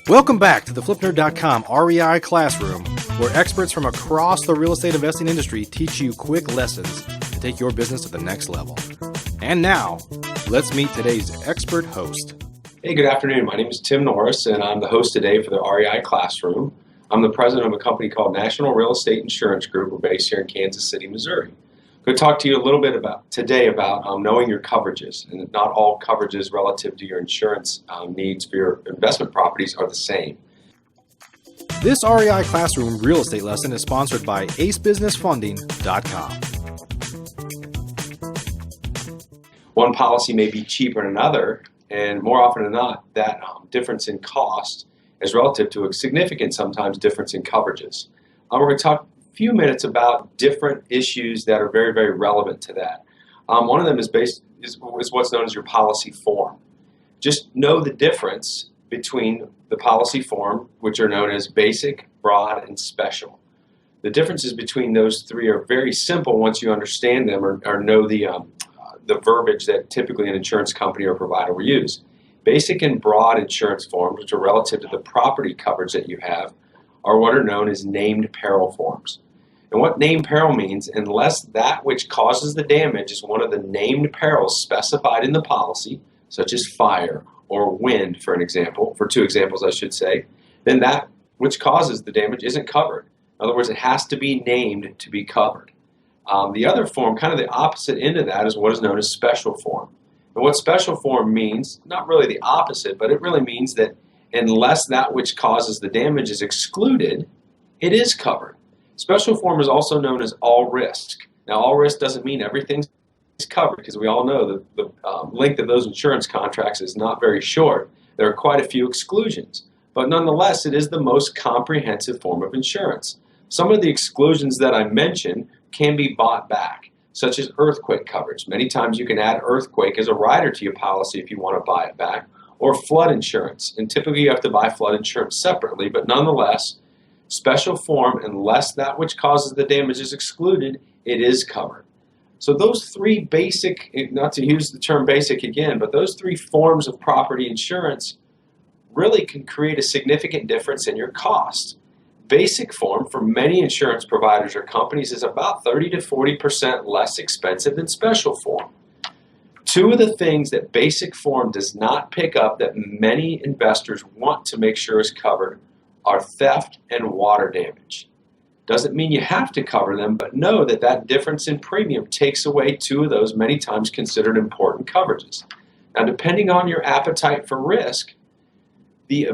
Welcome back to the FlipNerd.com REI Classroom, where experts from across the real estate investing industry teach you quick lessons to take your business to the next level. And now, let's meet today's expert host. Hey, good afternoon. My name is Tim Norris, and I'm the host today for the REI Classroom. I'm the president of a company called National Real Estate Insurance Group. We're based here in Kansas City, Missouri. I'm going to talk to you a little bit today about knowing your coverages, and not all coverages relative to your insurance needs for your investment properties are the same. This REI Classroom real estate lesson is sponsored by acebusinessfunding.com. One policy may be cheaper than another, and more often than not, that difference in cost is relative to a significant, sometimes, difference in coverages. We're going to talk a few minutes about different issues that are very, very relevant to that. One of them is what's known as your policy form. Just know the difference between the policy form, which are known as basic, broad, and special. The differences between those three are very simple once you understand them or know the verbiage that typically an insurance company or provider will use. Basic and broad insurance forms, which are relative to the property coverage that you have, are what are known as named peril forms. And what named peril means, unless that which causes the damage is one of the named perils specified in the policy, such as fire or wind, for two examples I should say, then that which causes the damage isn't covered. In other words, it has to be named to be covered. The other form, kind of the opposite end of that, is what is known as special form. And what special form means, not really the opposite, but it really means that unless that which causes the damage is excluded, it is covered. Special form is also known as all risk. Now, all risk doesn't mean everything's covered, because we all know the length of those insurance contracts is not very short. There are quite a few exclusions, but nonetheless, it is the most comprehensive form of insurance. Some of the exclusions that I mentioned can be bought back, such as earthquake coverage. Many times you can add earthquake as a rider to your policy if you want to buy it back, or flood insurance. And typically you have to buy flood insurance separately, but nonetheless, special form, unless that which causes the damage is excluded, it is covered. So those three basic, not to use the term basic again, but those three forms of property insurance really can create a significant difference in your cost. Basic form for many insurance providers or companies is about 30 to 40% less expensive than special form. Two of the things that basic form does not pick up that many investors want to make sure is covered are theft and water damage. Doesn't mean you have to cover them, but know that that difference in premium takes away two of those many times considered important coverages. Now, depending on your appetite for risk, the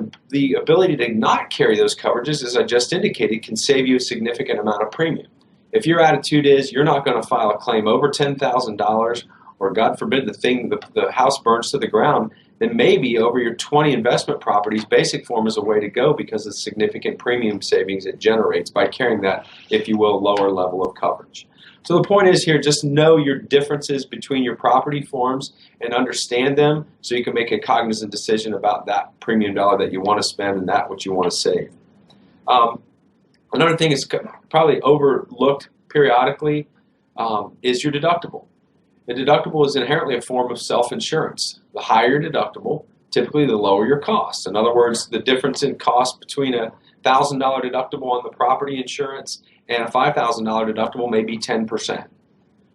ability to not carry those coverages, as I just indicated, can save you a significant amount of premium. If your attitude is you're not going to file a claim over $10,000, or God forbid the house burns to the ground, then maybe over your 20 investment properties, basic form is a way to go because of the significant premium savings it generates by carrying that, if you will, lower level of coverage. So the point is here, just know your differences between your property forms and understand them so you can make a cognizant decision about that premium dollar that you want to spend and that which you want to save. Another thing is probably overlooked periodically is your deductible. The deductible is inherently a form of self-insurance. The higher your deductible, typically the lower your costs. In other words, the difference in cost between a $1,000 deductible on the property insurance and a $5,000 deductible may be 10%.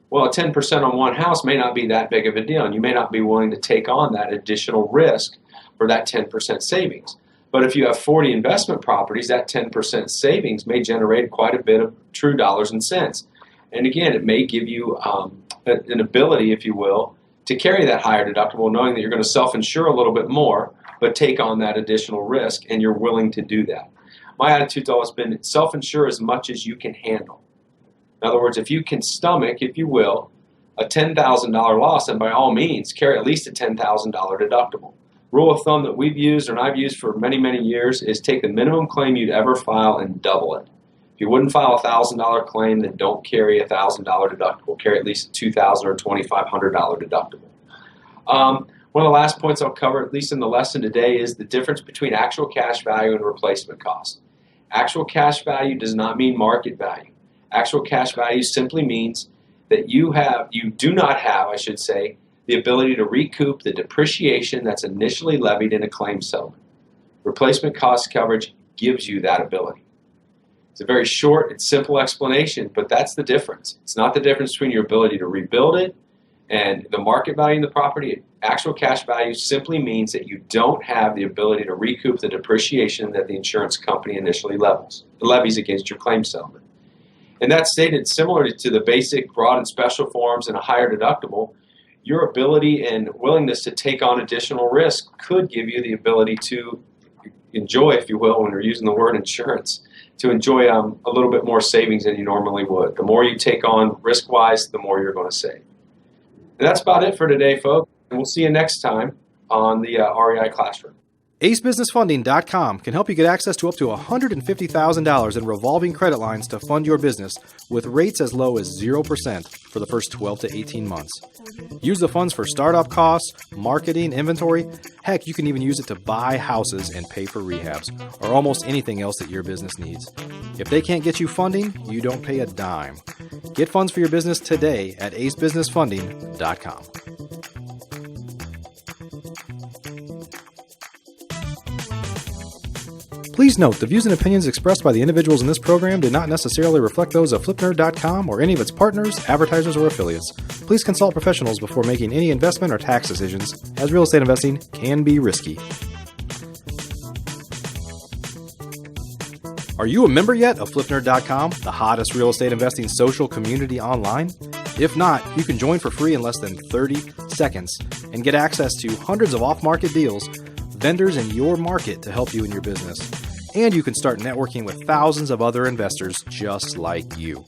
Well, 10% on one house may not be that big of a deal, and you may not be willing to take on that additional risk for that 10% savings. But if you have 40 investment properties, that 10% savings may generate quite a bit of true dollars and cents. And again, it may give you an ability, if you will, to carry that higher deductible, knowing that you're going to self-insure a little bit more, but take on that additional risk, and you're willing to do that. My attitude's always been self-insure as much as you can handle. In other words, if you can stomach, if you will, a $10,000 loss, then by all means, carry at least a $10,000 deductible. Rule of thumb that we've used, and I've used for many, many years, is take the minimum claim you'd ever file and double it. If you wouldn't file a $1,000 claim, then don't carry a $1,000 deductible. Carry at least a $2,000 or $2,500 deductible. One of the last points I'll cover, at least in the lesson today, is the difference between actual cash value and replacement cost. Actual cash value does not mean market value. Actual cash value simply means that you do not have, the ability to recoup the depreciation that's initially levied in a claim settlement. Replacement cost coverage gives you that ability. It's a very short and simple explanation, but that's the difference. It's not the difference between your ability to rebuild it and the market value of the property. Actual cash value simply means that you don't have the ability to recoup the depreciation that the insurance company initially levies against your claim settlement. And that's stated similarly to the basic, broad, and special forms and a higher deductible. Your ability and willingness to take on additional risk could give you the ability to enjoy, if you will, when we're using the word insurance, to enjoy a little bit more savings than you normally would. The more you take on risk-wise, the more you're going to save. And that's about it for today, folks. And we'll see you next time on the REI Classroom. AceBusinessFunding.com can help you get access to up to $150,000 in revolving credit lines to fund your business with rates as low as 0% for the first 12 to 18 months. Use the funds for startup costs, marketing, inventory. Heck, you can even use it to buy houses and pay for rehabs or almost anything else that your business needs. If they can't get you funding, you don't pay a dime. Get funds for your business today at AceBusinessFunding.com. Please note, the views and opinions expressed by the individuals in this program do not necessarily reflect those of FlipNerd.com or any of its partners, advertisers, or affiliates. Please consult professionals before making any investment or tax decisions, as real estate investing can be risky. Are you a member yet of FlipNerd.com, the hottest real estate investing social community online? If not, you can join for free in less than 30 seconds and get access to hundreds of off-market deals, vendors in your market to help you in your business. And you can start networking with thousands of other investors just like you.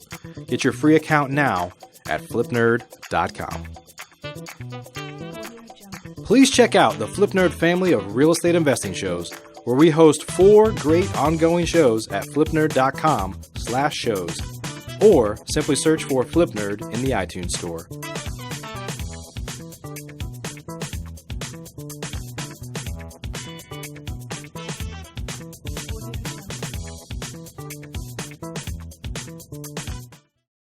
Get your free account now at FlipNerd.com. Please check out the FlipNerd family of real estate investing shows, where we host 4 great ongoing shows at FlipNerd.com/shows, or simply search for FlipNerd in the iTunes Store.